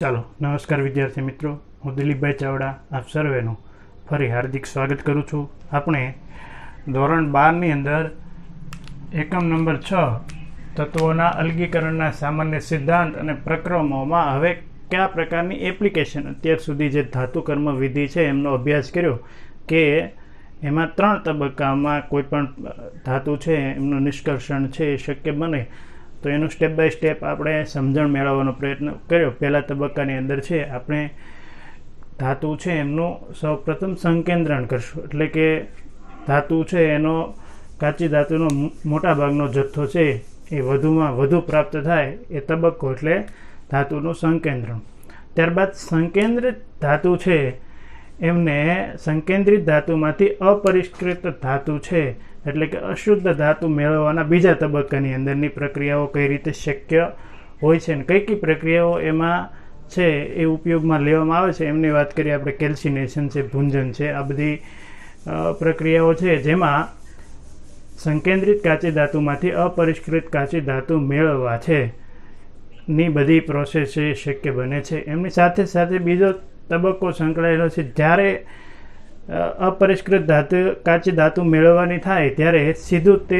ચાલો નમસ્કાર વિદ્યાર્થી મિત્રો, હું દિલીપભાઈ ચાવડા આપ સર્વેનું ફરી હાર્દિક સ્વાગત કરું છું. આપણે ધોરણ 12ની અંદર એકમ નંબર 6 તત્વોના અલગીકરણના સામાન્ય સિદ્ધાંત અને પ્રક્રમોમાં હવે કયા પ્રકારની એપ્લિકેશન, અત્યાર સુધી જે ધાતુ કર્મ વિધિ છે એમનો અભ્યાસ કર્યો કે એમાં 3 તબક્કામાં કોઈ પણ ધાતુ છે એમનું નિષ્કર્ષણ છે એ શક્ય બને, તો એનું સ્ટેપ બાય સ્ટેપ આપણે સમજણ મેળવવાનો પ્રયત્ન કર્યો. પહેલા તબક્કાની અંદર છે આપણે ધાતુ છે એમનું સૌપ્રથમ સંકેન્દ્રણ કરશું, એટલે કે ધાતુ છે એનો કાચી ધાતુનો મોટા ભાગનો જથ્થો છે એ વધુમાં વધુ પ્રાપ્ત થાય એ તબક્કો એટલે ધાતુનું સંકેન્દ્રણ. ત્યારબાદ સંકેન્દ્રિત ધાતુ છે એમને સંકેન્દ્રિત ધાતુમાંથી અપરિષ્કૃત ધાતુ છે એટલે કે અશુદ્ધ ધાતુ મેળવવાના બીજા તબક્કાની અંદરની પ્રક્રિયાઓ કઈ રીતે શક્ય હોય છે અને કઈ કઈ પ્રક્રિયાઓ એમાં છે એ ઉપયોગમાં લેવામાં આવે છે એમની વાત કરીએ આપણે. કેલ્સિનેશન છે, ભૂંજન છે, આ બધી પ્રક્રિયાઓ છે જેમાં સંકેન્દ્રિત કાચી ધાતુમાંથી અપરિષ્કૃત કાચી ધાતુ મેળવવા છે ની બધી પ્રોસેસ છે શક્ય બને છે. એમની સાથે સાથે બીજો તબક્કો સંકળાયેલો છે. જ્યારે અપરિષ્કૃત કાચી ધાતુ મેળવવાની થાય ત્યારે સીધું તે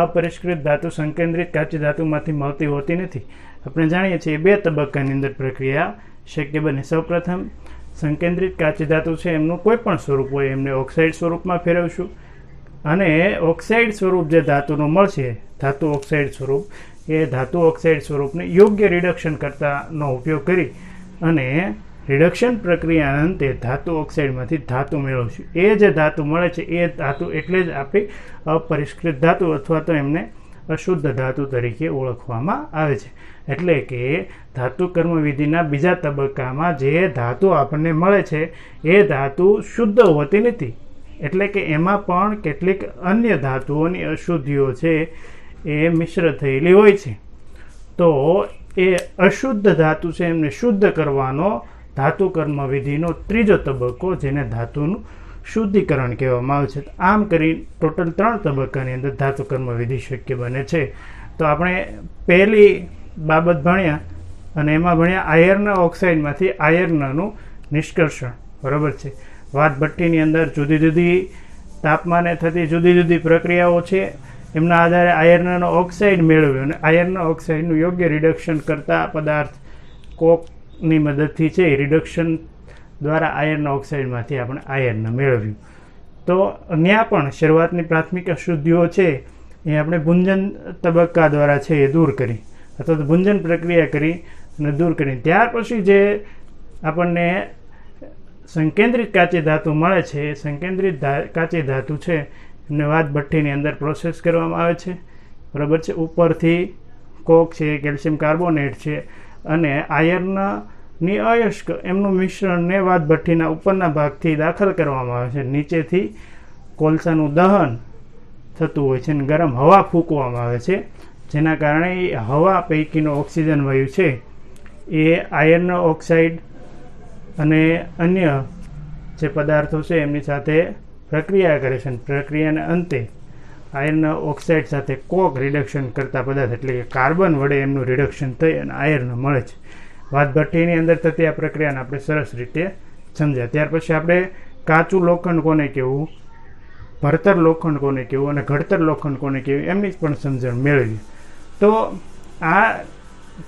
અપરિષ્કૃત ધાતુ સંકેન્દ્રિત કાચી ધાતુમાંથી મળતી હોતી નથી. આપણે જાણીએ છીએ 2 તબક્કાની અંદર પ્રક્રિયા શક્ય બને. સૌપ્રથમ સંકેન્દ્રિત કાચી ધાતુ છે એમનું કોઈ પણ સ્વરૂપ હોય એમને ઓક્સાઇડ સ્વરૂપમાં ફેરવશું અને ઓક્સાઇડ સ્વરૂપ જે ધાતુનું મળશે, ધાતુ ઓક્સાઇડ સ્વરૂપ, એ ધાતુ ઓક્સાઇડ સ્વરૂપને યોગ્ય રિડક્શન કરતાનો ઉપયોગ કરી અને રિડક્શન પ્રક્રિયાના અંતે ધાતુ ઓક્સાઇડમાંથી ધાતુ મેળવશું. એ જે ધાતુ મળે છે એ ધાતુ એટલે જ આપણી અપરિષ્કૃત ધાતુ અથવા તો એમને અશુદ્ધ ધાતુ તરીકે ઓળખવામાં આવે છે. એટલે કે ધાતુ કર્મ વિધિના બીજા તબક્કામાં જે ધાતુ આપણને મળે છે એ ધાતુ શુદ્ધ હોતી નથી, એટલે કે એમાં પણ કેટલીક અન્ય ધાતુઓની અશુદ્ધિઓ છે એ મિશ્ર થયેલી હોય છે. તો એ અશુદ્ધ ધાતુ છે એમને શુદ્ધ કરવાનો ધાતુ કર્મ વિધિનો ત્રીજો તબક્કો, જેને ધાતુનું શુદ્ધિકરણ કહેવામાં આવે છે. આમ કરી ટોટલ 3 તબક્કાની અંદર ધાતુ કર્મ વિધિ શક્ય બને છે. તો આપણે પહેલી બાબત ભણ્યા અને એમાં ભણ્યા આયર્ન ઓક્સાઇડમાંથી આયર્નનું નિષ્કર્ષણ, બરાબર છે. વાત ભઠ્ઠીની અંદર જુદી જુદી તાપમાને થતી જુદી જુદી પ્રક્રિયાઓ છે, એમના આધારે આયર્નનો ઓક્સાઇડ મેળવ્યો અને આયર્ન ઓક્સાઇડનું યોગ્ય રિડક્શન કરતા પદાર્થ કોકની મદદથી છે રિડક્શન દ્વારા આયર્ન ઓક્સાઇડમાંથી આપણે આયર્ન મેળવ્યું. તો ત્યાં પણ શરૂઆતની પ્રાથમિક અશુદ્ધિઓ છે એ આપણે ભૂંજન તબક્કા દ્વારા છે એ દૂર કરી અથવા તો ભૂંજન પ્રક્રિયા કરી અને દૂર કરી. ત્યાર પછી જે આપણને સંકેન્દ્રિત કાચી ધાતુ મળે છે એ સંકેન્દ્રિત કાચી ધાતુ છે એમને વાત ભઠ્ઠીની અંદર પ્રોસેસ કરવામાં આવે છે, બરાબર છે. ઉપરથી કોક છે, કેલ્શિયમ કાર્બોનેટ છે અને આયર્નની અયસ્ક એમનું મિશ્રણને વાત ભઠ્ઠીના ઉપરના ભાગથી દાખલ કરવામાં આવે છે. નીચેથી કોલસાનું દહન થતું હોય છે અને ગરમ હવા ફૂંકવામાં આવે છે, જેના કારણે હવા પૈકીનો ઓક્સિજન વાયુ છે એ આયર્ન ઓક્સાઇડ અને અન્ય જે પદાર્થો છે એમની સાથે પ્રક્રિયા કરે છે. પ્રક્રિયાના અંતે આયર્ન ઓક્સાઇડ સાથે કોક રિડક્શન કરતા પદાર્થ એટલે કે કાર્બન વડે એમનું રિડક્શન થઈ અને આયર્ન મળે છે. વાત ભઠ્ઠીની અંદર થતી આ પ્રક્રિયાને આપણે સરસ રીતે સમજ્યા. ત્યાર પછી આપણે કાચું લોખંડ કોને કહેવું, ભરતર લોખંડ કોને કહેવું અને ઘડતર લોખંડ કોને કહેવું એમની પણ સમજણ મેળવી. તો આ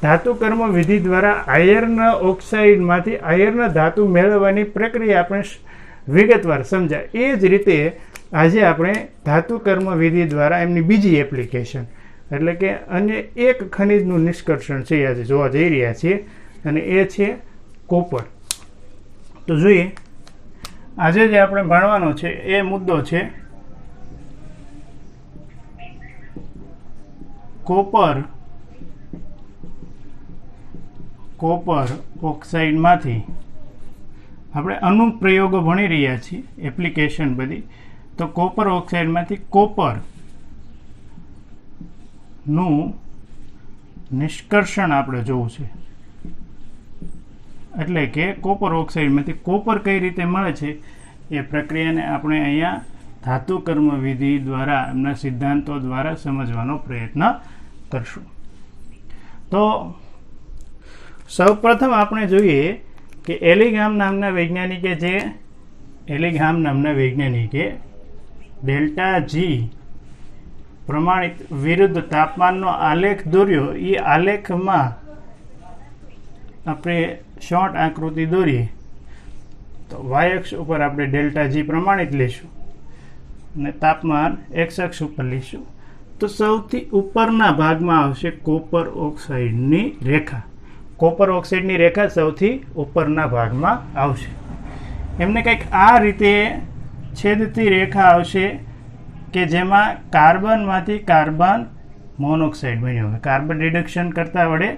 ધાતુ કર્મ વિધિ દ્વારા આયર્ન ઓક્સાઇડમાંથી આયર્ન ધાતુ મેળવવાની પ્રક્રિયા આપણે વિગતવાર સમજાય. એ જ રીતે આજે આપણે ધાતુ કર્મ વિધિ દ્વારા એમની બીજી એપ્લિકેશન એટલે કે અન્ય એક ખનિજનું નિષ્કર્ષણ છે આજે જોવા જઈ રહ્યા છીએ અને એ છે કોપર. તો જોઈએ આજે જે આપણે ભણવાનો છે એ મુદ્દો છે કોપર ઓક્સાઇડમાંથી આપણે અનુપ્રયોગો ભણી રહ્યા છીએ, એપ્લિકેશન બધી. તો કોપર ઓક્સાઇડમાંથી કોપરનું નિષ્કર્ષણ આપણે જોવું છે. એટલે કે કોપર ઓક્સાઇડમાંથી કોપર કઈ રીતે મળે છે એ પ્રક્રિયાને આપણે અહીંયા ધાતુ કર્મ વિધિ દ્વારા એમના સિદ્ધાંતો દ્વારા સમજવાનો પ્રયત્ન કરશું. તો સૌપ્રથમ આપણે જોઈએ કે એલિઘામ નામના વૈજ્ઞાનિકે ડેલ્ટા જી પ્રમાણિત વિરુદ્ધ તાપમાનનો આલેખ દોર્યો. એ આલેખમાં આપણે શોર્ટ આકૃતિ દોરીએ તો વાય અક્ષ ઉપર આપણે ડેલ્ટા જી પ્રમાણિત લઈશું અને તાપમાન એક્સ અક્ષ ઉપર લઈશું. તો સૌથી ઉપરના ભાગમાં આવશે કોપર ઓક્સાઇડની રેખા. કોપર ઓક્સાઇડની રેખા સૌથી ઉપરના ભાગમાં આવશે. એમને કંઈક આ રીતે છેદતી રેખા આવશે કે જેમાં કાર્બનમાંથી કાર્બન મોનોક્સાઇડ બન્યો હોય, કાર્બન રિડક્શન કરતા વડે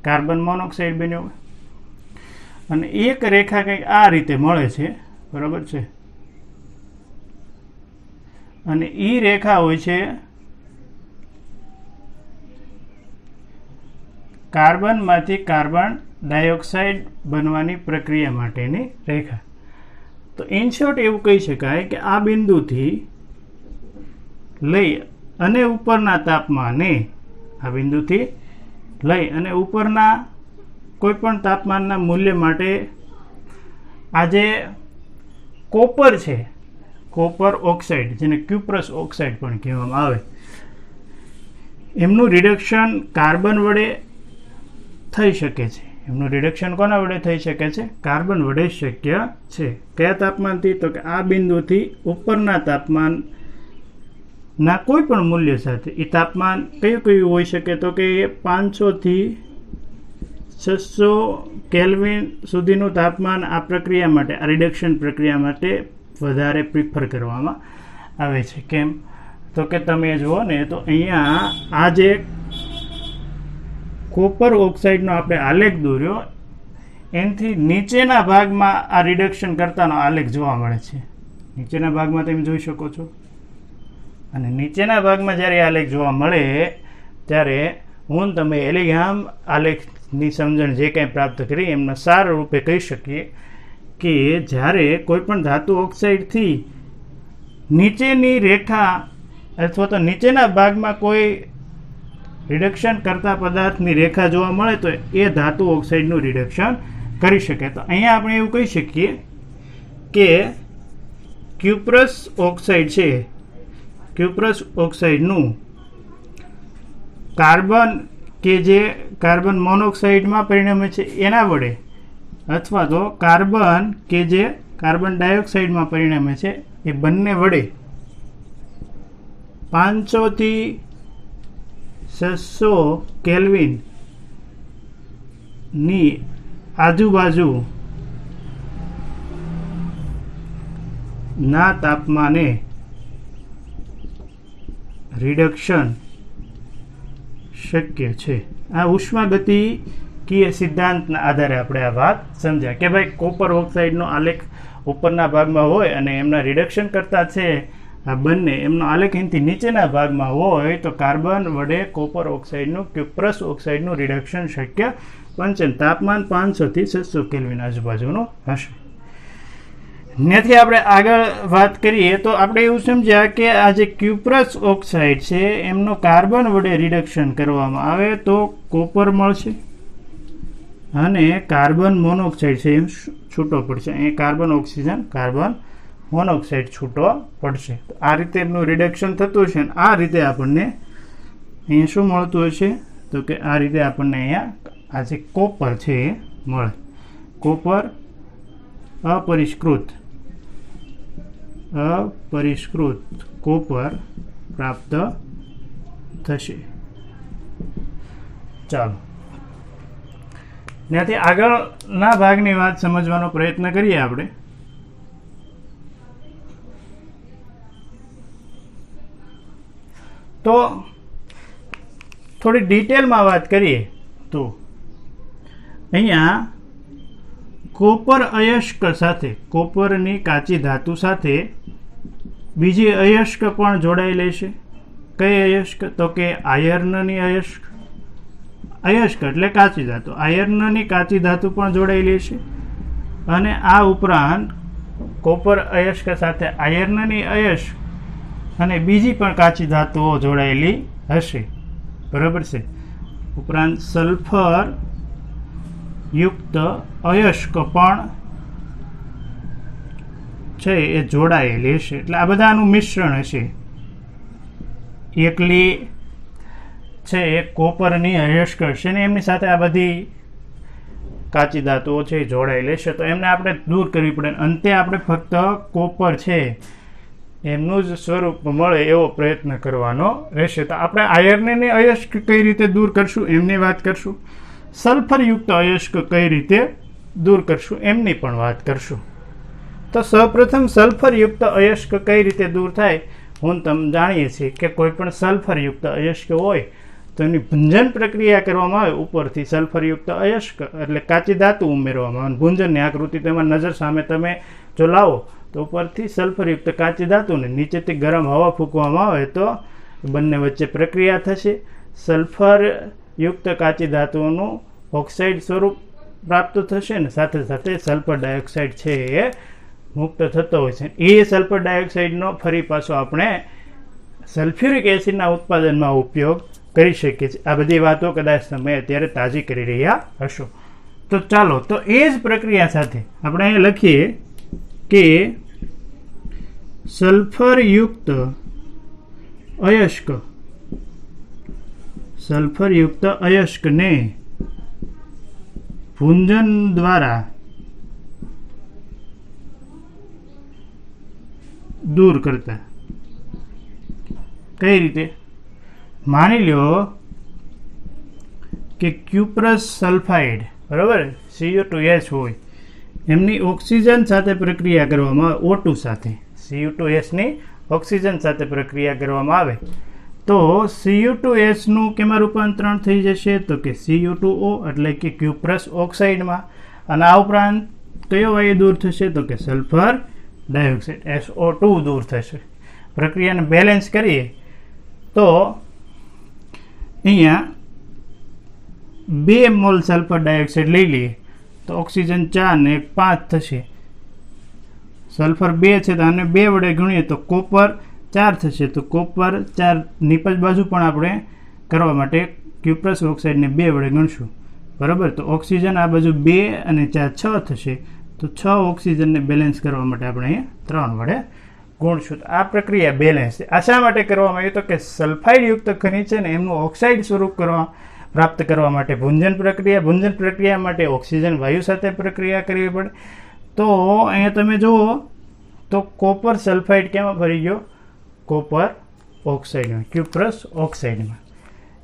કાર્બન મોનોક્સાઇડ બન્યો હોય. અને એક રેખા કંઈક આ રીતે મળે છે, બરાબર છે. અને એ રેખા હોય છે કાર્બનમાંથી કાર્બન ડાયોક્સાઇડ બનવાની પ્રક્રિયા માટેની રેખા. તો ઇન શોર્ટ એવું કહી શકાય કે આ બિંદુથી લઈ અને ઉપરના તાપમાને, આ બિંદુથી લઈ અને ઉપરના કોઈ પણ તાપમાનના મૂલ્ય માટે આ જે કોપર છે, કોપર ઓક્સાઇડ, જેને ક્યુપ્રસ ઓક્સાઇડ પણ કહેવામાં આવે, એમનું રિડક્શન કાર્બન વડે થઈ શકે છે. એમનું રિડક્શન કોના વડે થઈ શકે છે? કાર્બન વડે શક્ય છે. કયા તાપમાનથી? તો કે આ બિંદુથી ઉપરના તાપમાનના કોઈ પણ મૂલ્ય સાથે. એ તાપમાન કયું હોઈ શકે? તો કે 500 થી 600 કેલ્વિન સુધીનું તાપમાન આ પ્રક્રિયા માટે, આ રિડક્શન પ્રક્રિયા માટે વધારે પ્રિફર કરવામાં આવે છે. કેમ? તો કે તમે જુઓ ને તો અહીંયા આ જે કોપર ઓક્સાઇડનો આપણે આલેખ દોર્યો, એનાથી નીચેના ભાગમાં આ રિડક્શન કરતાનો આલેખ જોવા મળે છે. નીચેના ભાગમાં તમે જોઈ શકો છો. અને નીચેના ભાગમાં જ્યારે આલેખ જોવા મળે ત્યારે હું તમે એલિઘામ આલેખની સમજણ જે કંઈ પ્રાપ્ત કરી એમના સાર રૂપે કહી શકીએ કે જ્યારે કોઈ પણ ધાતુ ઓક્સાઇડથી નીચેની રેખા અથવા તો નીચેના ભાગમાં કોઈ રિડક્શન કરતા પદાર્થની રેખા જોવા મળે તો એ ધાતુ ઓક્સાઇડનું રિડક્શન કરી શકે. તો અહીંયા આપણે એવું કહી શકીએ કે ક્યુપ્રસ ઓક્સાઇડ છે, ક્યુપ્રસ ઓક્સાઇડનું કાર્બન કે જે કાર્બન મોનોક્સાઇડમાં પરિણમે છે એના વડે, અથવા તો કાર્બન કે જે કાર્બન ડાયોક્સાઇડમાં પરિણમે છે એ બંને વડે 500 થી 600 કેલ્વિન ની આજુબાજુ ના તાપમાને રિડક્શન શક્ય છે. આ ઉષ્માગતિકીય સિદ્ધાંતના આધારે આપણે આ વાત સમજ્યા કે ભાઈ કોપર ઓક્સાઇડનો આલેખ ઉપરના ભાગમાં હોય અને એમના રિડક્શન કરતા છે આ બંને, એમનો આલેખ અહીંથી નીચેના ભાગમાં હોય તો કાર્બન વડે કોપર ઓક્સાઇડનું ક્યુપ્રસ ઓક્સાઇડનું રિડક્શન શક્ય બનશે. તાપમાન 500 થી 600 કેલ્વિન આજુબાજુનું હશે. ત્યાંથી આપણે આગળ વાત કરીએ તો આપણે એવું સમજ્યા કે આ જે ક્યુપ્રસ ઓક્સાઇડ છે એમનું કાર્બન વડે રિડક્શન કરવામાં આવે તો કોપર મળશે અને કાર્બન મોનોક્સાઇડ છે એમ છૂટો પડશે. અહીં કાર્બન ઓક્સિજન, કાર્બન મોનોક્સાઇડ છૂટો પડશે. તો આ રીતે એમનું રિડક્શન થતું હશે. આ રીતે આપણને અહીંયા શું મળતું હશે? તો કે આ રીતે આપણને અહીંયા આ જે કોપર છે એ મળે. કોપર અપરિષ્કૃત કોપર પ્રાપ્ત થશે. ચાલો ત્યાંથી આગળના ભાગની વાત સમજવાનો પ્રયત્ન કરીએ આપણે. તો થોડી ડિટેલમાં વાત કરીએ તો અહીંયા કોપર અયસ્ક સાથે, કોપરની કાચી ધાતુ સાથે બીજી અયસ્ક પણ જોડાયેલી છે. કઈ અયસ્ક? તો કે આયર્નની અયસ્ક. અયસ્ક એટલે કાચી ધાતુ. આયર્નની કાચી ધાતુ પણ જોડાયેલી છે. અને આ ઉપરાંત કોપર અયસ્ક સાથે આયર્નની અયસ્ક અને બીજી પણ કાચી ધાતુઓ જોડાયેલી હશે, બરાબર છે. ઉપરાંત સલ્ફર યુક્ત અયસ્ક પણ છે એ જોડાયેલી હશે. એટલે આ બધાનું મિશ્રણ હશે. એકલી છે એ કોપરની અયસ્ક હશે ને એમની સાથે આ બધી કાચી ધાતુઓ છે એ જોડાયેલી હશે. તો એમને આપણે દૂર કરવી પડે. અંતે આપણે ફક્ત કોપર છે એમનું જ સ્વરૂપ મળે એવો પ્રયત્ન કરવાનો રહેશે. તો આપણે આયર્નને અયસ્ક કઈ રીતે દૂર કરશું એમની વાત કરશું. સલ્ફરયુક્ત અયસ્ક કઈ રીતે દૂર કરશું એમની પણ વાત કરશું. તો સૌપ્રથમ સલ્ફરયુક્ત અયસ્ક કઈ રીતે દૂર થાય. હું તમે જાણીએ છીએ કે કોઈ પણ સલ્ફરયુક્ત અયસ્ક હોય તો એની ભુંજન પ્રક્રિયા કરવામાં આવે. ઉપરથી સલ્ફરયુક્ત અયસ્ક એટલે કાચી ધાતુ ઉમેરવામાં આવે. ભુંજનની આકૃતિ તેમાં નજર સામે તમે જો લાવો તો ઉપરથી સલ્ફરયુક્ત કાચી ધાતુને નીચેથી ગરમ હવા ફૂંકવામાં આવે તો બંને વચ્ચે પ્રક્રિયા થશે. સલ્ફરયુક્ત કાચી ધાતુઓનું ઓક્સાઇડ સ્વરૂપ પ્રાપ્ત થશે ને સાથે સાથે સલ્ફર ડાયોક્સાઇડ છે એ મુક્ત થતો હોય છે. એ સલ્ફર ડાયોક્સાઇડનો ફરી પાછો આપણે સલ્ફ્યુરિક એસિડના ઉત્પાદનમાં ઉપયોગ કરી શકીએ છીએ. આ બધી વાતો કદાચ તમે અત્યારે તાજી કરી રહ્યા હશો. તો ચાલો તો એ જ પ્રક્રિયા સાથે આપણે અહીંયા લખીએ કે સલ્ફરયુક્ત અયસ્કને ભુંજન દ્વારા દૂર કરતા કઈ રીતે. માની લો કે ક્યુપ્રસ સલ્ફાઇડ બરાબર Cu2S હોય એમની ઓક્સિજન સાથે પ્રક્રિયા કરવામાં આવે. O2 સાથે Cu2Sની ઓક્સિજન સાથે પ્રક્રિયા કરવામાં આવે તો Cu2Sનું કેમાં રૂપાંતરણ થઈ જશે તો કે Cu2O એટલે કે ક્યુપ્રસ ઓક્સાઇડમાં. અને આ ઉપરાંત કયો વાયુ દૂર થશે તો કે સલ્ફર ડાયોક્સાઇડ SO2 દૂર થશે. પ્રક્રિયાને બેલેન્સ કરીએ તો અહીંયા 2 મોલ સલ્ફર ડાયોક્સાઇડ લઈ લઈએ તો ઓક્સિજન 4 ને 5 થશે. સલ્ફર 2 છે તો આને 2 વડે ગુણીએ તો કોપર 4 થશે. તો કોપર 4 નીપજ બાજુ પણ આપણે કરવા માટે ક્યુપ્રસ ઓક્સાઇડને 2 વડે ગણશું બરાબર. તો ઓક્સિજન આ બાજુ 2 અને 4 6 થશે. તો 6 ઓક્સિજનને બેલેન્સ કરવા માટે આપણે અહીંયા 3 વડે ગુણશું. તો આ પ્રક્રિયા બેલેન્સ છે. આ શા માટે કરવામાં આવ્યું તો કે સલ્ફાઇડયુક્ત ખનિજ છે ને એમનું ઓક્સાઇડ સ્વરૂપ પ્રાપ્ત કરવા માટે ભુંજન પ્રક્રિયા માટે ઓક્સિજન વાયુ સાથે પ્રક્રિયા કરવી પડે. તો અહીંયા તમે જુઓ તો કોપર સલ્ફાઇડ કેમાં ફરી ગયો કોપર ઓક્સાઇડમાં ક્યુપ્રસ ઓક્સાઇડમાં.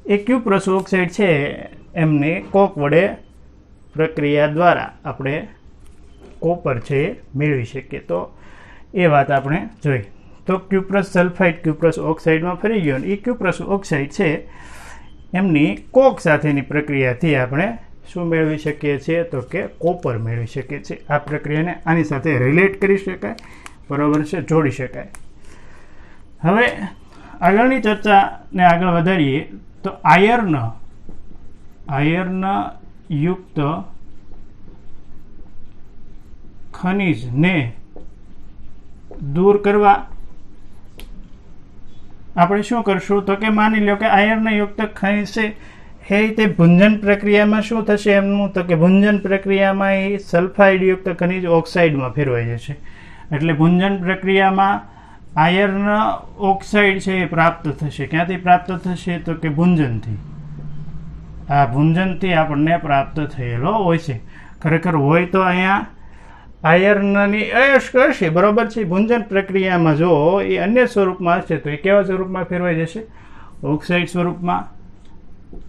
એ ક્યુપ્રસ ઓક્સાઇડ છે એમને કોક વડે પ્રક્રિયા દ્વારા આપણે કોપર છે એ મેળવી શકીએ. તો એ વાત આપણે જોઈ. તો ક્યુપ્રસ સલ્ફાઇડ ક્યુપ્રસ ઓક્સાઇડમાં ફરી ગયો. એ ક્યુપ્રસ ઓક્સાઇડ છે એમની કોક સાથેની પ્રક્રિયાથી આપણે શું મેળવી શકીએ છીએ તો કે કોપર મેળવી શકીએ છીએ. આ પ્રક્રિયાને આની સાથે રિલેટ કરી શકાય બરાબર છે, જોડી શકાય. હવે આગળની ચર્ચાને આગળ વધારીએ તો આયર્ન યુક્ત ખનિજને દૂર કરવા આપણે શું કરશું તો કે માની લો કે આયર્નયુક્ત ખનિજ છે તે ભુંજન પ્રક્રિયામાં શું થશે એમનું તો કે ભુંજન પ્રક્રિયામાં એ સલ્ફાઇડયુક્ત ખનિજ ઓક્સાઇડમાં ફેરવાઈ જશે. એટલે ભુંજન પ્રક્રિયામાં આયર્ન ઓક્સાઇડ છે એ પ્રાપ્ત થશે. ક્યાંથી પ્રાપ્ત થશે તો કે ભુંજનથી. આ ભુંજનથી આપણને પ્રાપ્ત થયેલો હોય છે. ખરેખર હોય તો અહીંયા આયર્નની અયસ્ક હશે બરાબર છે. ભુંજન પ્રક્રિયામાં જો એ અન્ય સ્વરૂપમાં હશે તો એ કેવા સ્વરૂપમાં ફેરવાઈ જશે ઓક્સાઇડ સ્વરૂપમાં.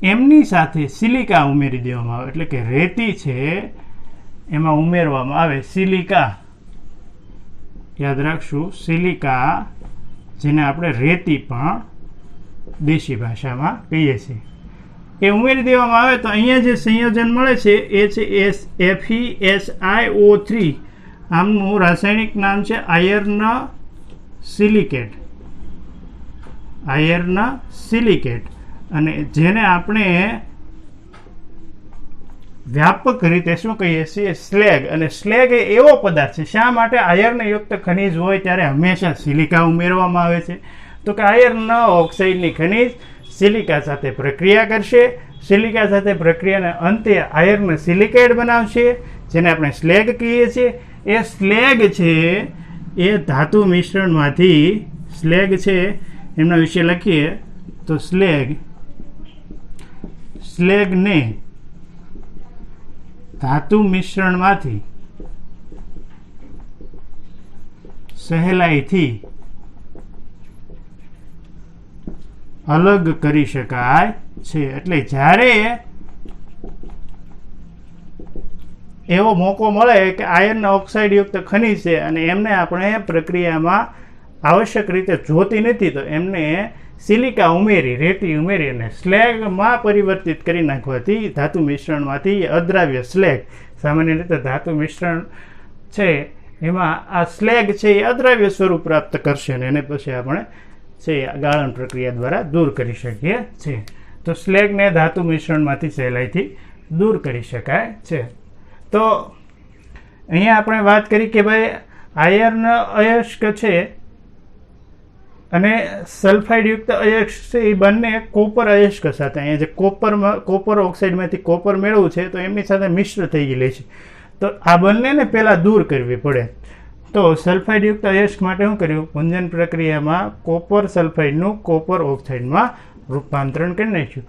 એમની સાથે સિલિકા ઉમેરી દેવામાં આવે એટલે કે રેતી છે એમાં ઉમેરવામાં આવે. સિલિકા યાદ રાખશું, સિલિકા જેને આપણે રેતી પણ દેશી ભાષામાં કહીએ છીએ એ ઉમેરી દેવામાં આવે તો અહીંયા જે સંયોજન મળે છે એ છે FeSiO3. આમનું રાસાયણિક નામ છે આયર્ન સિલિકેટ. અને જેને આપણે વ્યાપક રીતે શું કહીએ છીએ સ્લેગ. અને સ્લેગ એ એવો પદાર્થ છે. શા માટે આયર્નયુક્ત ખનિજ હોય ત્યારે હંમેશા સિલિકા ઉમેરવામાં આવે છે તો કે આયર્ન ઓક્સાઇડની ખનિજ સિલિકા સાથે પ્રક્રિયા કરશે સિલિકા સાથે પ્રક્રિયાને અંતે આયર્ન સિલિકેટ બનાવશે, જેને આપણે સ્લેગ કહીએ છીએ. એ સ્લેગ છે એ ધાતુ મિશ્રણમાંથી, સ્લેગ છે એમના વિશે લખીએ તો સ્લેગને ધાતુ મિશ્રણમાંથી સહેલાઈથી અલગ કરી શકાય છે. એટલે જ્યારે એવો મોકો મળે કે આયર્ન ઓક્સાઇડ યુક્ત ખનિજ છે અને એમને આપણે પ્રક્રિયામાં આવશ્યક રીતે જોતી નથી, તો એમને સિલિકા ઉમેરી, રેતી ઉમેરી અને સ્લેગમાં પરિવર્તિત કરી નાખવાથી ધાતુ મિશ્રણમાંથી અદ્રાવ્ય સ્લેગ, સામાન્ય રીતે ધાતુ મિશ્રણ છે એમાં આ સ્લેગ છે એ અદ્રાવ્ય સ્વરૂપ પ્રાપ્ત કરશે અને એને પછી આપણે છે ગાળણ પ્રક્રિયા દ્વારા દૂર કરી શકીએ છીએ. તો સ્લેગને ધાતુ મિશ્રણમાંથી સહેલાઈથી દૂર કરી શકાય છે. તો અહીંયા આપણે વાત કરી કે ભાઈ આયર્ન અયસ્ક છે અને સલ્ફાઇડયુક્ત અયસ્ક છે એ બંને કોપર અયસ્ક સાથે, અહીંયા જે કોપર ઓક્સાઇડમાંથી કોપર મેળવવું છે તો એમની સાથે મિશ્ર થઈ ગયેલી છે. તો આ બંનેને પહેલાં દૂર કરવી પડે. તો સલ્ફાઇડયુક્ત અયસ્ક માટે શું કર્યું? પુંજન પ્રક્રિયામાં કોપર સલ્ફાઇડનું કોપર ઓક્સાઇડમાં રૂપાંતરણ કરી નાખ્યું.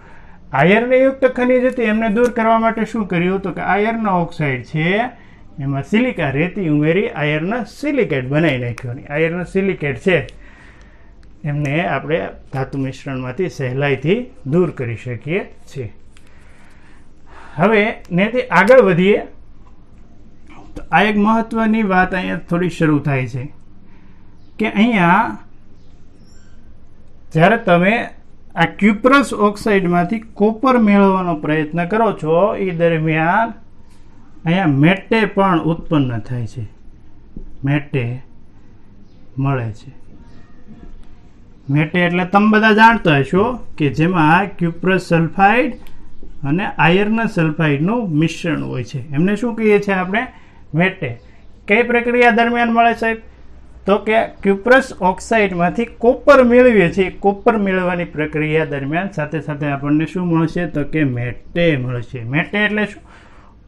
આયર્નયુક્ત ખનિજ હતી એમને દૂર કરવા માટે શું કર્યું? તો કે આયર્ન ઓક્સાઇડ છે એમાં સિલિકા રેતી ઉમેરી આયર્ન સિલિકેટ બનાવી નાખ્યું. આયર્ન સિલિકેટ છે એમને આપણે ધાતુ મિશ્રણમાંથી સહેલાઈથી દૂર કરી શકીએ છીએ. હવે નેથી આગળ વધીએ તો આ એક મહત્વની વાત અહીંયા થોડી શરૂ થાય છે કે અહીંયા જ્યારે તમે આ ક્યુપ્રસ ઓક્સાઇડમાંથી કોપર મેળવવાનો પ્રયત્ન કરો છો એ દરમિયાન અહીંયા મેટે પણ ઉત્પન્ન થાય છે, મેટે મળે છે. મેટે એટલે તમે બધા જાણતા હશો કે જેમાં ક્યુપ્રસ સલ્ફાઇડ અને આયર્ન સલ્ફાઇડનું મિશ્રણ હોય છે. એમને શું કહીએ છીએ આપણે? મેટે. કઈ પ્રક્રિયા દરમિયાન મળે સાહેબ? તો કે ક્યુપ્રસ ઓક્સાઇડમાંથી કોપર મેળવીએ છીએ. કોપર મેળવવાની પ્રક્રિયા દરમિયાન સાથે સાથે આપણને શું મળશે? તો કે મેટે મળશે. મેટે એટલે શું?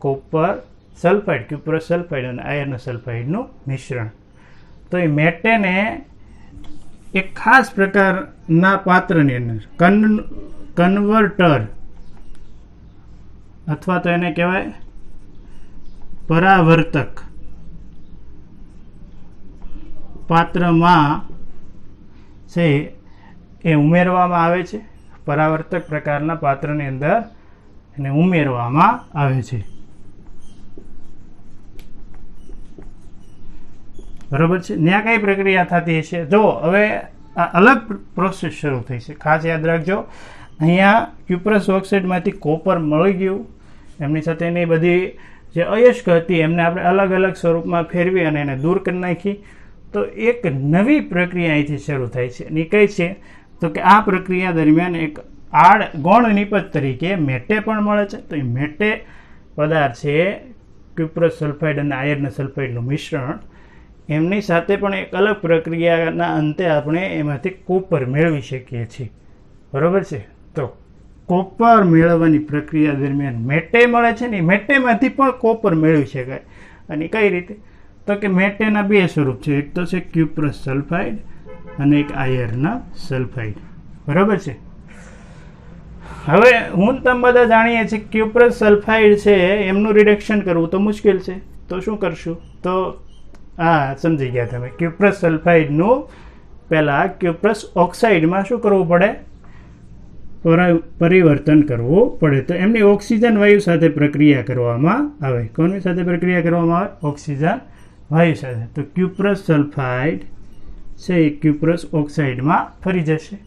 કોપર સલ્ફાઇડ, ક્યુપ્રસ સલ્ફાઇડ અને આયર્ન સલ્ફાઇડનું મિશ્રણ. તો એ મેટેને એક ખાસ પ્રકારના પાત્રની અંદર કન્વર્ટર અથવા તો એને કહેવાય પરાવર્તક પાત્રમાં છે એ ઉમેરવામાં આવે છે. પરાવર્તક પ્રકારના પાત્રની અંદર એને ઉમેરવામાં આવે છે. બરોબર છે. ત્યાં કઈ પ્રક્રિયા થતી હશે? જો હવે આ અલગ પ્રોસેસ શરૂ થઈ છે. ખાસ યાદ રાખજો, અહીંયા ક્યુપ્રસ ઓક્સાઇડમાંથી કોપર મળી ગયું, એમની સાથે એની બધી જે અયસ્ક હતી એમને આપણે અલગ અલગ સ્વરૂપમાં ફેરવી અને એને દૂર કરી નાખી. તો એક નવી પ્રક્રિયા અહીંથી શરૂ થાય છે. અને કઈ છે? તો કે આ પ્રક્રિયા દરમિયાન એક ગૌણ નિપજ તરીકે મેટે પણ મળે છે. તો એ મેટે પદાર્થ છે ક્યુપ્રસ સલ્ફાઇડ અને આયર્ન સલ્ફાઇડનું મિશ્રણ, એમની સાથે પણ એક અલગ પ્રક્રિયાના અંતે આપણે એમાંથી કોપર મેળવી શકીએ છીએ. બરોબર છે. તો કોપર મેળવવાની પ્રક્રિયા દરમિયાન મેટે મળે છે ને, મેટેમાંથી પણ કોપર મેળવી શકાય. અને કઈ રીતે? તો કે મેટેના બે સ્વરૂપ છે. એક તો છે ક્યુપ્રસ સલ્ફાઇડ અને એક આયર્ન સલ્ફાઇડ. બરાબર છે. હવે હું તમે બધા જાણીએ છીએ ક્યુપ્રસ સલ્ફાઇડ છે એમનું રિડક્શન કરવું તો મુશ્કેલ છે. તો શું કરશું? તો સમજી ગયા તમે. ક્યુપ્રસ સલ્ફાઇડનું પહેલાં ક્યુપ્રસ ઓક્સાઇડમાં શું કરવું પડે? પરિવર્તન કરવું પડે. તો એમની ઓક્સિજન વાયુ સાથે પ્રક્રિયા કરવામાં આવે. કોની સાથે પ્રક્રિયા કરવામાં આવે? ઓક્સિજન વાયુ સાથે. તો ક્યુપ્રસ સલ્ફાઇડ છે એ ક્યુપ્રસ ઓક્સાઇડમાં ફરી જશે.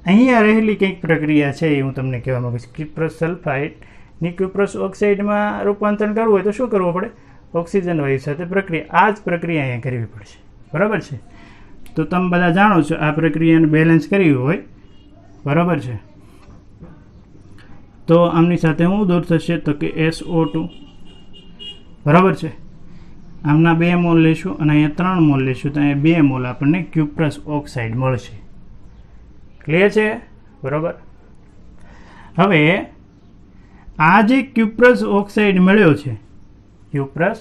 અહીંયા રહેલી કંઈક પ્રક્રિયા છે એ હું તમને કહેવા માગું છું. ક્યુપ્રસ સલ્ફાઇડની ક્યુપ્રસ ઓક્સાઇડમાં રૂપાંતરણ કરવું હોય તો શું કરવું પડે? ઓક્સિજન વાયુ સાથે પ્રક્રિયા. આ જ પ્રક્રિયા અહીંયા કરવી પડશે. બરાબર છે. તો તમે બધા જાણો છો આ પ્રક્રિયાને બેલેન્સ કરવી હોય, બરાબર છે, તો આમની સાથે શું દૂર થશે? તો કે SO2. બરાબર છે. આમના 2 મોલ લેશું અને અહીંયા 3 મોલ લેશું તો અહીંયા 2 મોલ આપણને ક્યુપ્રસ ઓક્સાઇડ મળશે. ક્લિયર છે? બરાબર. હવે આ જે ક્યુપ્રસ ઓક્સાઇડ મળ્યો છે, ક્યુપ્રસ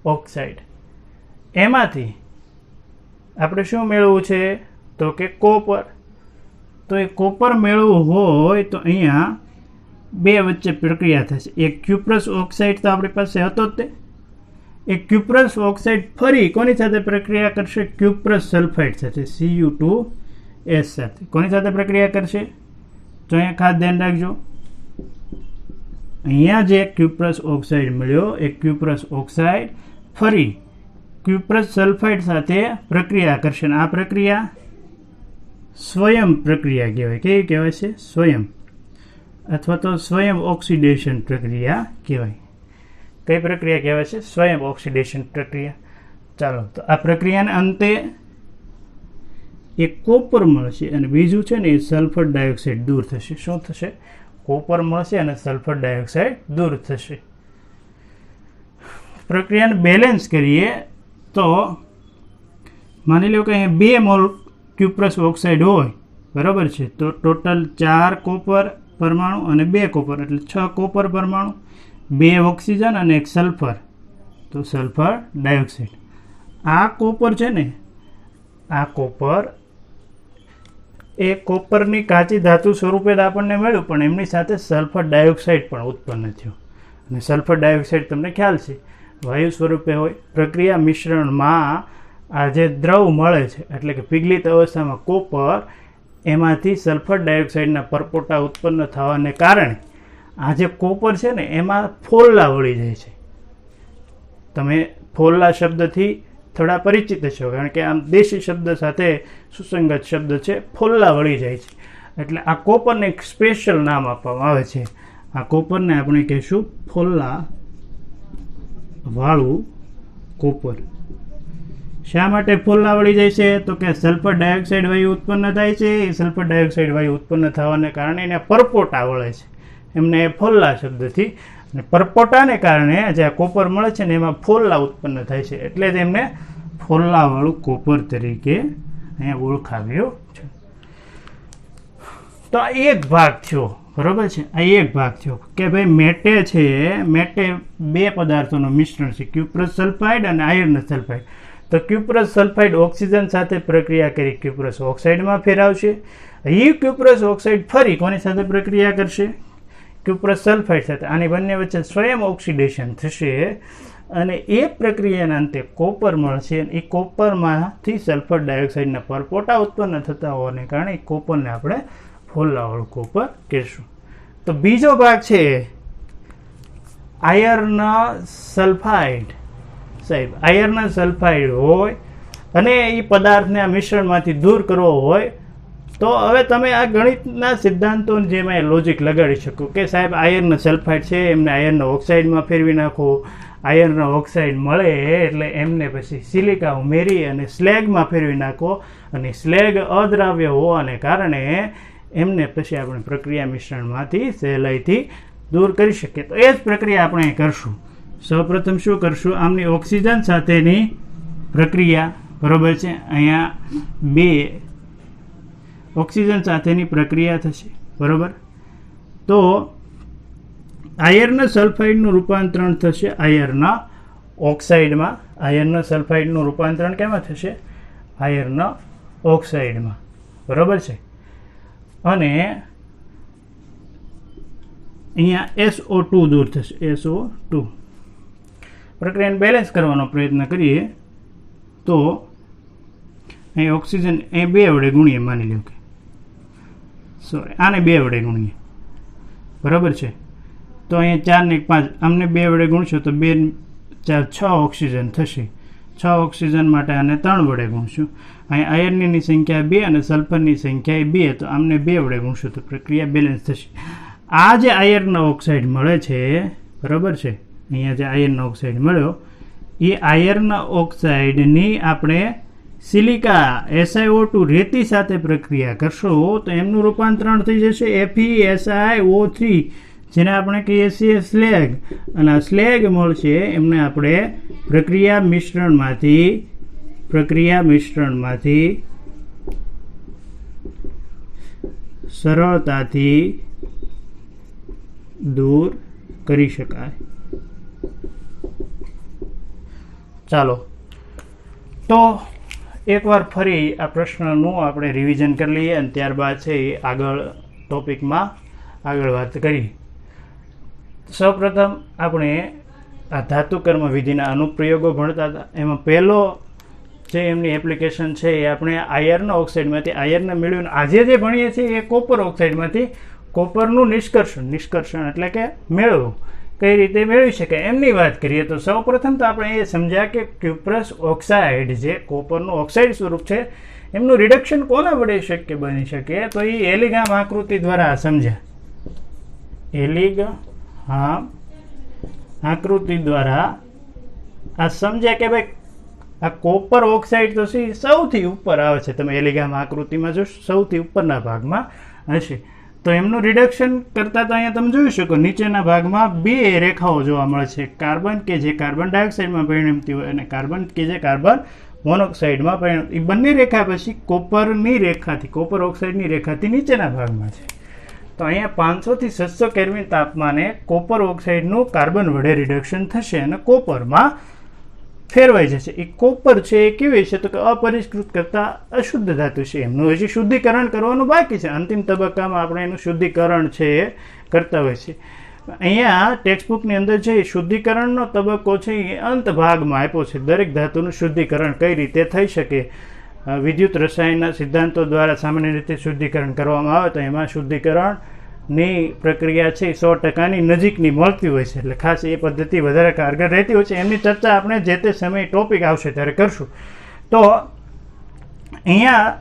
ઓક્સાઇડ, એમાંથી આપણે શું મેળવવું છે તો કે કોપર. તો એ કોપર મેળવવું હોય તો અહીંયા બે વચ્ચે પ્રક્રિયા થશે. એક ક્યુપ્રસ ઓક્સાઇડ તો આપણી પાસે હતો જ તે, એ ક્યુપ્રસ ઓક્સાઇડ ફરી કોની સાથે પ્રક્રિયા કરશે? ક્યુપ્રસ સલ્ફાઇડ સાથે, Cu2S સાથે. કોની સાથે પ્રક્રિયા કરશે? તો અહીંયા ખાસ ધ્યાન રાખજો, અહીંયા જે ક્યુપ્રસ ઓક્સાઇડ મળ્યો એ ક્યુપ્રસ ઓક્સાઇડ ફરી ક્યુપ્રસ સલ્ફાઇડ સાથે પ્રક્રિયા કરશે. આ પ્રક્રિયા સ્વયં પ્રક્રિયા કહેવાય. કેવી કહેવાય છે? સ્વયં, અથવા તો સ્વયં ઓક્સિડેશન પ્રક્રિયા કહેવાય. કઈ પ્રક્રિયા કહેવાય છે? સ્વયં ઓક્સિડેશન પ્રક્રિયા. ચાલો, તો આ પ્રક્રિયાના અંતે એક કોપર મળશે અને બીજું છે ને એ સલ્ફર ડાયોક્સાઇડ દૂર થશે. શું થશે? કોપર મળશે અને સલ્ફર ડાયોક્સાઇડ દૂર થશે. પ્રક્રિયાને બેલેન્સ કરીએ તો માની લો કે અહીંયા 2 મોલ ક્યુપ્રસ ઓક્સાઇડ હોય, બરાબર છે, તો ટોટલ 4 કોપર પરમાણુ અને 2 કોપર, એટલે 6 કોપર પરમાણુ, 2 ઓક્સિજન અને 1 સલ્ફર, તો સલ્ફર ડાયોક્સાઇડ. આ કોપર છે ને, આ કોપર એ કોપરની કાચી ધાતુ સ્વરૂપે આપણને મળ્યું, પણ એમની સાથે સલ્ફર ડાયોક્સાઇડ પણ ઉત્પન્ન થયું. અને સલ્ફર ડાયોક્સાઇડ તમને ખ્યાલ છે વાયુ સ્વરૂપે હોય. પ્રક્રિયા મિશ્રણમાં આ જે દ્રવ મળે છે, એટલે કે પીગલિત અવસ્થામાં કોપર, એમાંથી સલ્ફર ડાયોક્સાઇડના પરપોટા ઉત્પન્ન થવાને કારણે આ જે કોપર છે ને એમાં ફોલ્લા વળી જાય છે. તમે ફોલ્લા શબ્દથી થોડા પરિચિત છો, કારણ કે આમ દેશી શબ્દ સાથે સુસંગત શબ્દ છે, ફોલ્લા વળી જાય છે. એટલે આ કોપરને એક સ્પેશિયલ નામ આપવામાં આવે છે. આ કોપરને આપણે કહીશું ફોલ્લા વાળું કોપર. શા માટે ફોલ્લા વળી જાય છે? તો કે સલ્ફર ડાયોક્સાઇડ વાયુ ઉત્પન્ન થાય છે. એ સલ્ફર ડાયોક્સાઇડ વાયુ ઉત્પન્ન થવાને કારણે એને પરપોટા વળે છે, એમને ફોલ્લા શબ્દથી. અને પરપોટાને કારણે જે આ કોપર મળે છે ને એમાં ફોલ્લા ઉત્પન્ન થાય છે, એટલે જ એમને ફોલ્લાવાળું કોપર તરીકે અહીંયા ઓળખાવ્યો છે. તો આ એક ભાગ થયો, બરાબર છે, આ એક ભાગ થયો કે ભાઈ મેટે છે, મેટે 2 પદાર્થોનું મિશ્રણ છે, ક્યુપ્રસ સલ્ફાઇડ અને આયર્ન સલ્ફાઇડ. તો ક્યુપ્રસ સલ્ફાઇડ ઓક્સિજન સાથે પ્રક્રિયા કરી ક્યુપ્રસ ઓક્સાઇડમાં ફેરવશે. એ ક્યુપ્રસ ઓક્સાઇડ ફરી કોની સાથે પ્રક્રિયા કરશે? ક્યુપ્રસ સલ્ફાઇડ સાથે. આની બંને વચ્ચે સ્વયં ઓક્સિડેશન થશે અને એ પ્રક્રિયાના અંતે કોપર મળશે. એ કોપરમાંથી સલ્ફર ડાયોક્સાઇડના પરપોટા ઉત્પન્ન થતા હોવાને કારણે કોપરને આપણે ફોલ્લાવાળું કોપર કહીશું. તો બીજો ભાગ છે આયર્ન સલ્ફાઇડ. સાહેબ, આયર્ન સલ્ફાઇડ હોય અને એ પદાર્થને આ મિશ્રણમાંથી દૂર કરવો હોય તો હવે તમે આ ગણિતના સિદ્ધાંતો જેમાં લોજિક લગાડી શકો કે સાહેબ આયર્ન સલ્ફાઇડ છે, એમને આયર્ન ઓક્સાઇડમાં ફેરવી નાખો. આયર્ન ઓક્સાઇડ મળે એટલે એમને પછી સિલિકા ઉમેરી અને સ્લેગમાં ફેરવી નાખો, અને સ્લેગ અદ્રાવ્ય હોવાને કારણે એમને પછી આપણે પ્રક્રિયા મિશ્રણમાંથી સહેલાઈથી દૂર કરી શકીએ. તો એ જ પ્રક્રિયા આપણે કરશું. સૌપ્રથમ શું કરશું? આમની ઓક્સિજન સાથેની પ્રક્રિયા, બરાબર છે, અહીંયા 2 ઓક્સિજન સાથેની પ્રક્રિયા થશે, બરાબર. તો આયર્ન સલ્ફાઇડનું રૂપાંતરણ થશે આયર્ન ઓક્સાઇડમાં. આયર્ન સલ્ફાઇડનું રૂપાંતરણ કેમાં થશે? આયર્ન ઓક્સાઇડમાં, બરાબર છે. અને અહીંયા SO2 દૂર થશે, SO2. પ્રક્રિયાને બેલેન્સ કરવાનો પ્રયત્ન કરીએ તો અહીં ઓક્સિજન એ 2 વડે ગુણીએ, માની લો કે આને 2 વડે ગુણીએ, બરાબર છે. તો અહીંયા 4 ને 5, આમને 2 વડે ગુણશો તો 2 4 6 ઓક્સિજન થશે. 6 ઓક્સિજન માટે આને 3 વડે ગુણશું. અહીંયા આયર્નની સંખ્યા 2 અને સલ્ફરની સંખ્યા 2, તો આમને 2 વડે ગુણશું તો પ્રક્રિયા બેલેન્સ થશે. આ જે આયર્ન ઓક્સાઇડ મળે છે, બરાબર છે, અહીંયા જે આયર્ન ઓક્સાઇડ મળ્યો એ આયર્ન ઓક્સાઇડની આપણે સિલિકા SiO2 રેતી સાથે પ્રક્રિયા કરશો તો એમનું રૂપાંતરણ થઈ જશે FeSiO3, જેને આપણે કહીએ છીએ સ્લેગ. અને આ સ્લેગ મળશે એમને આપણે પ્રક્રિયા મિશ્રણમાંથી સરળતાથી દૂર કરી શકાય. ચાલો તો એકવાર ફરી આ પ્રશ્નનું આપણે રિવિઝન કરી લઈએ અને ત્યારબાદ છે એ આગળ ટોપિકમાં આગળ વાત કરીએ. સૌપ્રથમ આપણે આ ધાતુ કર્મ વિધિના અનુપ્રયોગો ભણતા હતા. એમાં પહેલો જે એમની એપ્લિકેશન છે એ આપણે આયર્ન ઓક્સાઇડમાંથી આયર્ન મેળવ્યું. આજે જે ભણીએ છીએ એ કોપર ઓક્સાઇડમાંથી કોપરનું નિષ્કર્ષણ એટલે કે મેળવવું, કઈ રીતે મેળવી શકાય એમની વાત કરીએ તો સૌપ્રથમ તો આપણે એ સમજ્યા કે ક્યુપ્રસ ઓક્સાઇડ જે કોપરનું ઓક્સાઇડ સ્વરૂપ છે એમનું રિડક્શન કોના વડે શક્ય બની શકે, તો એ એલિગામ આકૃતિ દ્વારા સમજ્યા. એલિગામ આકૃતિ દ્વારા આ સમજ્યા કે ભાઈ આ કોપર ઓક્સાઇડ તો સૌથી ઉપર આવે છે. તમે એલિગામ આકૃતિમાં જો સૌથી ઉપરના ભાગમાં હશે તો એમનું રિડક્શન કરતાં તો અહીંયા તમે જોઈ શકો નીચેના ભાગમાં બે રેખાઓ જોવા મળે છે. કાર્બન કે જે કાર્બન ડાયોક્સાઇડમાં પરિણમતી હોય અને કાર્બન કે જે કાર્બન મોનોક્સાઇડમાં પરિણમતી. એ બંને રેખા પછી કોપરની રેખાથી કોપર ઓક્સાઇડની રેખાથી નીચેના ભાગમાં છે. તો અહીંયા 500 થી 600 કેલ્વિન તાપમાને કોપર ઓક્સાઇડનું કાર્બન વડે રિડક્શન થશે અને કોપરમાં ફેરવાઈ જશે. એ કોપર છે એ કેવી છે તો કે અપરિષ્કૃત કરતાં અશુદ્ધ ધાતુ છે. એમનું હજી શુદ્ધિકરણ કરવાનું બાકી છે. અંતિમ તબક્કામાં આપણે એનું શુદ્ધિકરણ છે એ કરતા હોય છે. અહીંયા ટેક્સ્ટબુકની અંદર છે એ શુદ્ધિકરણનો તબક્કો છે એ અંત ભાગમાં આપ્યો છે. દરેક ધાતુનું શુદ્ધિકરણ કઈ રીતે થઈ શકે, વિદ્યુત રસાયણના સિદ્ધાંતો દ્વારા સામાન્ય રીતે શુદ્ધિકરણ કરવામાં આવે તો એમાં શુદ્ધિકરણની પ્રક્રિયા છે 100%ની નજીકની મળતી હોય છે. એટલે ખાસ એ પદ્ધતિ વધારે કારગર રહેતી હોય છે. એમની ચર્ચા આપણે જે તે સમયે ટોપિક આવશે ત્યારે કરશું. તો અહીંયા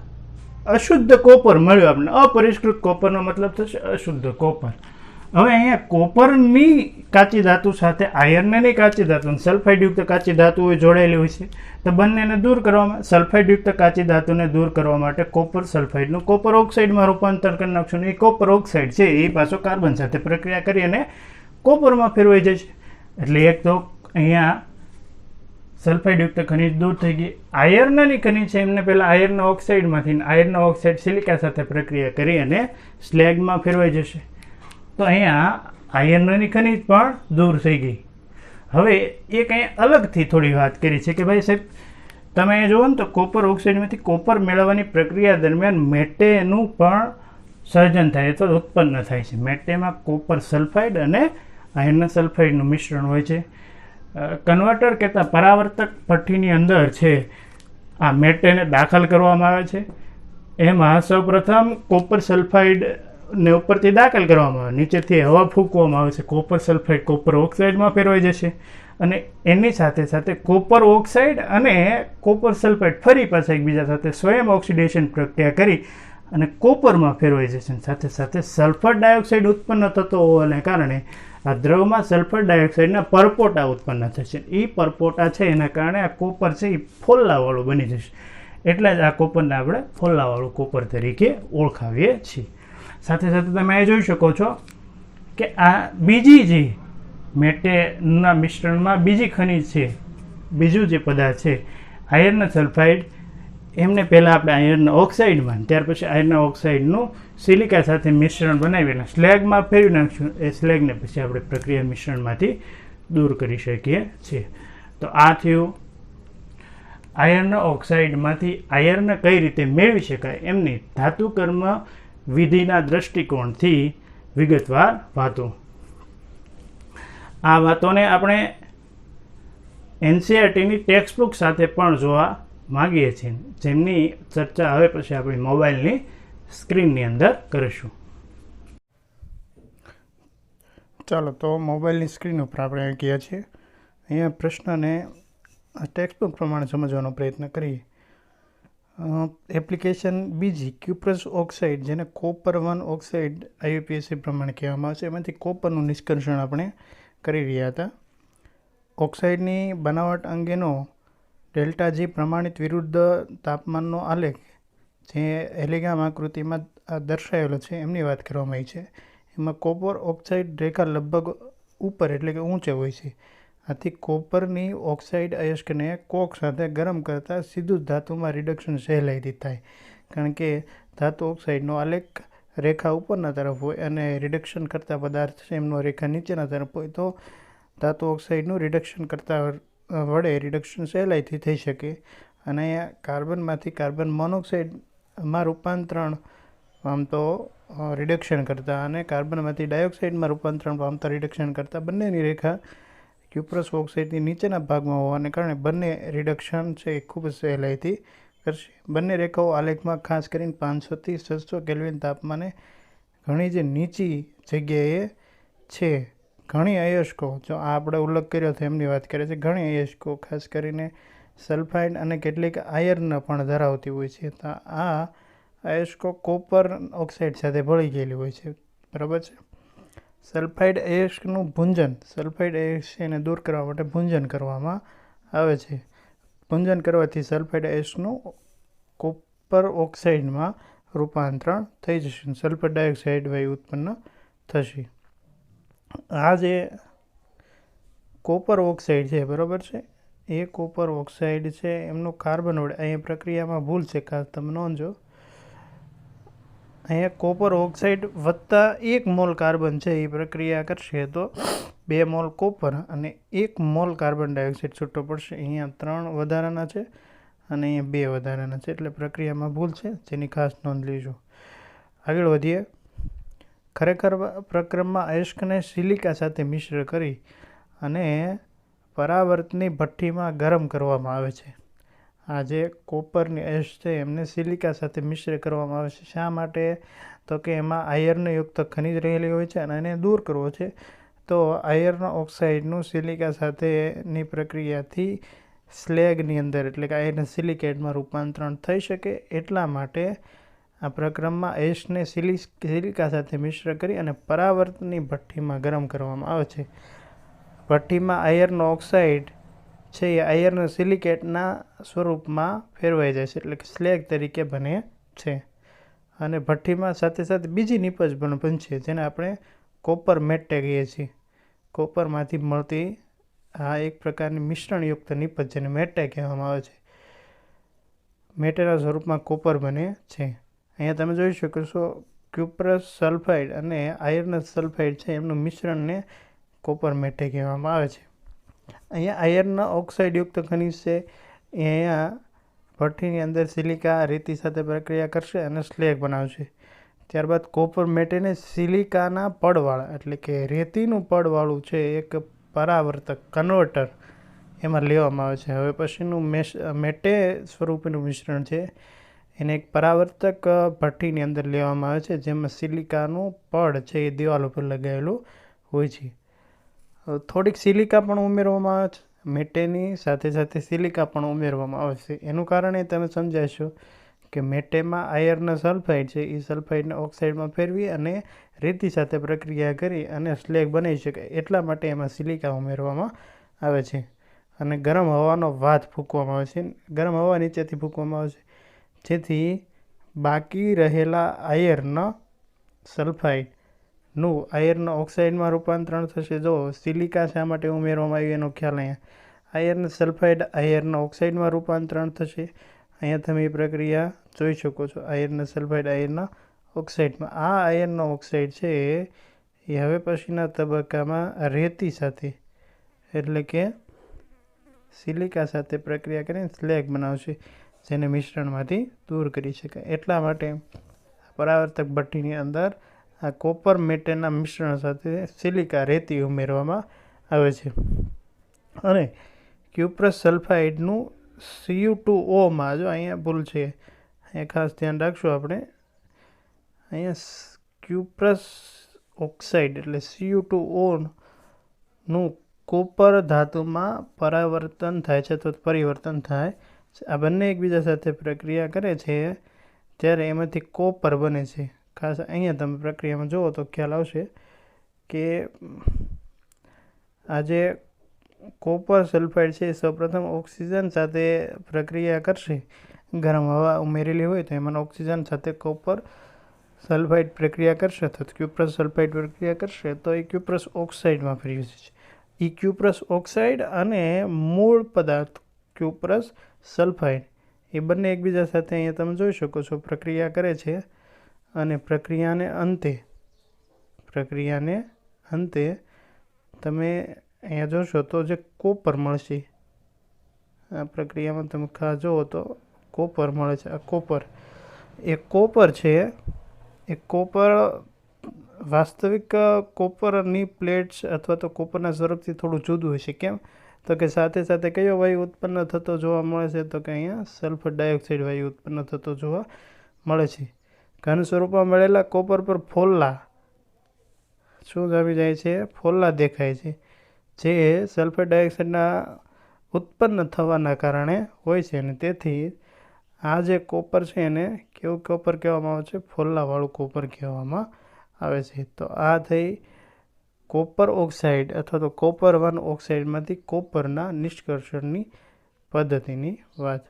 અશુદ્ધ કોપર મળ્યું આપણે. અપરિષ્કૃત કોપરનો મતલબ થશે અશુદ્ધ કોપર. હવે અહીંયા કોપરની કાચી ધાતુ સાથે આયર્નની કાચી ધાતુ સલ્ફાઇડયુક્ત કાચી ધાતુઓ જોડાયેલી હોય છે. તો બંનેને દૂર કરવામાં સલ્ફાઇડયુક્ત કાચી ધાતુને દૂર કરવા માટે કોપર સલ્ફાઇડનું કોપર ઓક્સાઇડમાં રૂપાંતર કરી નાખશું. એ કોપર ઓક્સાઇડ છે એ પાછો કાર્બન સાથે પ્રક્રિયા કરી અને કોપરમાં ફેરવાઈ જશે. એટલે એક તો અહીંયા સલ્ફાઇડયુક્ત ખનિજ દૂર થઈ ગઈ. આયર્નની ખનિજ છે એમને પહેલાં આયર્ન ઓક્સાઇડમાંથી આયર્ન ઓક્સાઇડ સિલિકા સાથે પ્રક્રિયા કરી અને સ્લેગમાં ફેરવાઈ જશે. તો અહીંયા આયર્નની ખનિજ પણ દૂર થઈ ગઈ. હવે એક અહીંયા અલગથી થોડી વાત કરી છે કે ભાઈ સાહેબ તમે અહીંયા જુઓ ને તો કોપર ઓક્સાઇડમાંથી કોપર મેળવવાની પ્રક્રિયા દરમિયાન મેટેનું પણ સર્જન થાય અથવા ઉત્પન્ન થાય છે. મેટેમાં કોપર સલ્ફાઇડ અને આયર્ન સલ્ફાઇડનું મિશ્રણ હોય છે. કન્વર્ટર કહેતા પરાવર્તક ભઠ્ઠીની અંદર છે આ મેટેને દાખલ કરવામાં આવે છે. એમાં સૌપ્રથમ કોપર સલ્ફાઇડ ને ઉપરથી દાખલ કરવામાં આવે, નીચેથી હવા ફૂંકવામાં આવે છે. કોપર સલ્ફાઇડ કોપર ઓક્સાઇડમાં ફેરવાઈ જશે અને એની સાથે સાથે કોપર ઓક્સાઇડ અને કોપર સલ્ફાઇડ ફરી પાછા એકબીજા સાથે સ્વયં ઓક્સિડેશન પ્રક્રિયા કરી અને કોપરમાં ફેરવાઈ જશે. સાથે સાથે સલ્ફર ડાયોક્સાઇડ ઉત્પન્ન થતો હોવાને કારણે આ દ્રવમાં સલ્ફર ડાયોક્સાઇડના પરપોટા ઉત્પન્ન થશે. એ પરપોટા છે એના કારણે આ કોપર છે એ ફોલ્લાવાળું બની જશે. એટલે જ આ કોપરને આપણે ફોલ્લાવાળું કોપર તરીકે ઓળખાવીએ છીએ. સાથે સાથે તમે એ જોઈ શકો છો કે આ બીજી જે મેટેના મિશ્રણમાં બીજી ખનિજ છે, બીજું જે પદાર્થ છે આયર્ન સલ્ફાઇડ, એમને પહેલાં આપણે આયર્ન ઓક્સાઇડમાં ત્યાર પછી આયર્ન ઓક્સાઇડનું સિલિકા સાથે મિશ્રણ બનાવીને સ્લેગમાં ફેરવી નાખશું. એ સ્લેગને પછી આપણે પ્રક્રિયા મિશ્રણમાંથી દૂર કરી શકીએ છીએ. તો આ થયું આયર્ન ઓક્સાઇડમાંથી આયર્ન કઈ રીતે મેળવી શકાય એમની ધાતુકર્મ વિધિના દૃષ્ટિકોણથી વિગતવાર વાતો. આ વાતોને આપણે એનસીઈઆરટીની ટેક્સ્ટબુક સાથે પણ જોવા માગીએ છીએ, જેમની ચર્ચા હવે પછી આપણી મોબાઈલની સ્ક્રીનની અંદર કરીશું. ચાલો તો મોબાઈલની સ્ક્રીન ઉપર આપણે ગયા છીએ. અહીંયા પ્રશ્નને ટેક્સ્ટબુક પ્રમાણે સમજવાનો પ્રયત્ન કરીએ. એપ્લિકેશન બીજી ક્યુપ્રસ ઓક્સાઇડ જેને કોપર 1 ઓક્સાઇડ IUPAC પ્રમાણે કહેવામાં આવે છે, એમાંથી કોપરનું નિષ્કર્ષણ આપણે કરી રહ્યા હતા. ઓક્સાઇડની બનાવટ અંગેનો ડેલ્ટા G પ્રમાણિત વિરુદ્ધ તાપમાનનો આલેખ જે એલિગામ આકૃતિમાં દર્શાવેલો છે એમની વાત કરવામાં આવી છે. એમાં કોપર ઓક્સાઇડ રેખા લગભગ ઉપર એટલે કે ઊંચે હોય છે. આથી કોપરની ઓક્સાઇડ અયસ્કને કોક સાથે ગરમ કરતાં સીધું ધાતુમાં રિડક્શન સહેલાઈથી થાય, કારણ કે ધાતુ ઓક્સાઇડનો આલેખ રેખા ઉપરના તરફ હોય અને રિડક્શન કરતા પદાર્થ છે એમનો રેખા નીચેના તરફ હોય તો ધાતુ ઓક્સાઇડનું રિડક્શન કરતા વડે રિડક્શન સહેલાઈથી થઈ શકે. અને અહીંયા કાર્બનમાંથી કાર્બન મોનોક્સાઇડમાં રૂપાંતરણ પામતો રિડક્શન કરતાં અને કાર્બનમાંથી ડાયોક્સાઇડમાં રૂપાંતરણ પામતા રિડક્શન કરતાં બંનેની રેખા ક્યુપ્રસ ઓક્સાઇડની નીચેના ભાગમાં હોવાને કારણે બંને રિડક્શન છે એ ખૂબ જ સહેલાઈથી કરશે. બંને રેખાઓ આલેખમાં ખાસ કરીને 500થી 600 કેલ્વિન તાપમાને ઘણી જે નીચી જગ્યાએ છે. ઘણી અયસ્કો, જો આ આપણે ઉલ્લેખ કર્યો તો એમની વાત કરે છે, ઘણી અયસ્કો ખાસ કરીને સલ્ફાઇડ અને કેટલીક આયર્ન પણ ધરાવતી હોય છે. તો આ અયસ્કો કોપર ઓક્સાઇડ સાથે ભળી ગયેલી હોય છે. બરાબર છે. સલ્ફાઇડ અયસ્કનું ભૂંજન, સલ્ફાઇડ અયસ્ક એને દૂર કરવા માટે ભૂંજન કરવામાં આવે છે. ભૂંજન કરવાથી સલ્ફાઇડ અયસ્કનું કોપર ઓક્સાઇડમાં રૂપાંતરણ થઈ જશે. સલ્ફર ડાયોક્સાઇડ વાયુ ઉત્પન્ન થશે. આ જે કોપર ઓક્સાઇડ છે, બરાબર છે, એ કોપર ઓક્સાઇડ છે એમનું કાર્બન વડે, અહીંયા પ્રક્રિયામાં ભૂલ છે, ખાસ તમે નોંધજો. અહીંયા કોપર ઓક્સાઇડ વત્તા 1 મોલ કાર્બન છે એ પ્રક્રિયા કરશે તો 2 મોલ કોપર અને 1 મોલ કાર્બન ડાયોક્સાઇડ છૂટો પડશે. અહીંયા 3 વધારાના છે અને અહીંયા 2 વધારાના છે, એટલે પ્રક્રિયામાં ભૂલ છે, જેની ખાસ નોંધ લેજો. આગળ વધીએ. ખરેખર પ્રક્રમમાં અયસ્કને સિલિકા સાથે મિશ્ર કરી અને પરાવર્તની ભઠ્ઠીમાં ગરમ કરવામાં આવે છે. આ જે કોપરની અયસ્ક છે એમને સિલિકા સાથે મિશ્ર કરવામાં આવે છે. શા માટે? તો કે એમાં આયર્નયુક્ત ખનિજ રહેલી હોય છે અને એને દૂર કરવો છે. તો આયર્ન ઓક્સાઇડનું સિલિકા સાથેની પ્રક્રિયાથી સ્લેગની અંદર, એટલે કે આયર્ન સિલિકેટમાં રૂપાંતરણ થઈ શકે. એટલા માટે આ પ્રક્રમમાં અયસ્કને સિલિકા સાથે મિશ્ર કરી અને પરાવર્તની ભઠ્ઠીમાં ગરમ કરવામાં આવે છે. ભઠ્ઠીમાં આયર્ન ઓક્સાઇડ છે એ આયર્ન સિલિકેટના સ્વરૂપમાં ફેરવાઈ જાય છે, એટલે કે સ્લેગ તરીકે બને છે. અને ભઠ્ઠીમાં સાથે સાથે બીજી નિપજ પણ બનશે, જેને આપણે કોપર મેટે કહીએ છીએ. કોપરમાંથી મળતી આ એક પ્રકારની મિશ્રણયુક્ત નિપજ, જેને મેટે કહેવામાં આવે છે. મેટેના સ્વરૂપમાં કોપર બને છે. અહીંયા તમે જોઈ શકો છો ક્યુપ્રસ સલ્ફાઇડ અને આયર્ન સલ્ફાઇડ છે એમનું મિશ્રણને કોપર મેટે કહેવામાં આવે છે. અહીંયા આયર્ન ઓક્સાઇડયુક્ત ખનિજ છે એ અહીંયા ભઠ્ઠીની અંદર સિલિકા રેતી સાથે પ્રક્રિયા કરશે અને સ્લેગ બનાવશે. ત્યારબાદ કોપર મેટેને સિલિકાના પડવાળા, એટલે કે રેતીનું પડવાળું છે એક પરાવર્તક કન્વર્ટર એમાં લેવામાં આવે છે. હવે પછીનું મેટે સ્વરૂપનું મિશ્રણ છે એને એક પરાવર્તક ભઠ્ઠીની અંદર લેવામાં આવે છે, જેમાં સિલિકાનું પડ છે એ દિવાલ ઉપર લગાવેલું હોય છે. થોડીક સિલિકા પણ ઉમેરવામાં આવે છે. મેટેની સાથે સાથે સિલિકા પણ ઉમેરવામાં આવે છે. એનું કારણ એ તમે સમજાશો કે મેટેમાં આયર્ન સલ્ફાઇડ છે એ સલ્ફાઇડને ઓક્સાઇડમાં ફેરવી અને રેતી સાથે પ્રક્રિયા કરી અને સ્લેગ બનાવી શકે. એટલા માટે એમાં સિલિકા ઉમેરવામાં આવે છે. અને ગરમ હવાનો વાત ફૂંકવામાં આવે છે. ગરમ હવા નીચેથી ફૂંકવામાં આવે છે, જેથી બાકી રહેલા આયર્ન સલ્ફાઇડનું આયર્ન ઓક્સાઇડમાં રૂપાંતરણ થશે. જો સિલિકા શા માટે ઉમેરવામાં આવી એનો ખ્યાલ અહીંયા. આયર્ન સલ્ફાઇડ આયર્ન ઓક્સાઇડમાં રૂપાંતરણ થશે. અહીંયા તમે એ પ્રક્રિયા જોઈ શકો છો. આયર્ન સલ્ફાઇડ આયર્ન ઓક્સાઇડમાં. આ આયર્ન ઓક્સાઇડ છે એ હવે પછીના તબક્કામાં રેતી સાથે, એટલે કે સિલિકા સાથે પ્રક્રિયા કરીને સ્લેગ બનાવશે, જેને મિશ્રણમાંથી દૂર કરી શકાય. એટલા માટે પરાવર્તક ભઠ્ઠીની અંદર આ કોપર મેટેના મિશ્રણ સાથે સિલિકા રેતી ઉમેરવામાં આવે છે. અને ક્યુપ્રસ સલ્ફાઇડનું Cu2O માં, જો અહીંયા ભૂલ છે, અહીંયા ખાસ ધ્યાન રાખશું આપણે. અહીંયા ક્યુપ્રસ ઓક્સાઇડ એટલે Cu2O કોપર ધાતુમાં પરાવર્તન થાય છે, તો પરિવર્તન થાય છે. આ બંને એકબીજા સાથે પ્રક્રિયા કરે છે ત્યારે એમાંથી કોપર બને છે. ખાસ અહીંયા તમે પ્રક્રિયામાં જુઓ તો ખ્યાલ આવશે કે આ જે કોપર સલ્ફાઇડ છે એ સૌપ્રથમ ઓક્સિજન સાથે પ્રક્રિયા કરશે. ગરમ હવા ઉમેરેલી હોય તો એમાં ઓક્સિજન સાથે કોપર સલ્ફાઇડ પ્રક્રિયા કરશે, તો ક્યુપ્રસ સલ્ફાઇડ પ્રક્રિયા કરશે તો એ ક્યુપ્રસ ઓક્સાઇડમાં ફેરવી છે. એ ક્યુપ્રસ ઓક્સાઇડ અને મૂળ પદાર્થ ક્યુપ્રસ સલ્ફાઇડ એ બંને એકબીજા સાથે અહીંયા તમે જોઈ શકો છો પ્રક્રિયા કરે છે અને પ્રક્રિયાને અંતે તમે અહીંયા જોશો તો જે કોપર મળશે, આ પ્રક્રિયામાં તમે જુઓ તો કોપર મળે છે. આ કોપર છે, એ કોપર વાસ્તવિક કોપરની પ્લેટ્સ અથવા તો કોપરના સ્વરૂપથી થોડું જુદું હશે. કેમ? તો કે સાથે સાથે કયો વાયુ ઉત્પન્ન થતો જોવા મળે છે? તો કે અહીંયા સલ્ફર ડાયોક્સાઇડ વાયુ ઉત્પન્ન થતો જોવા મળે છે. ઘન સ્વરૂપમાં મળેલા કોપર પર ફોલ્લા શું આવી જાય છે? ફોલ્લા દેખાય છે, જે સલ્ફર ડાયોક્સાઇડના ઉત્પન્ન થવાના કારણે હોય છે. અને તેથી આ જે કોપર છે એને કેવું કોપર કહેવામાં આવે છે? ફોલ્લાવાળું કોપર કહેવામાં આવે છે. તો આ થઈ કોપર ઓક્સાઇડ અથવા તો કોપર 1 ઓક્સાઇડમાંથી કોપરના નિષ્કર્ષણની પદ્ધતિની વાત.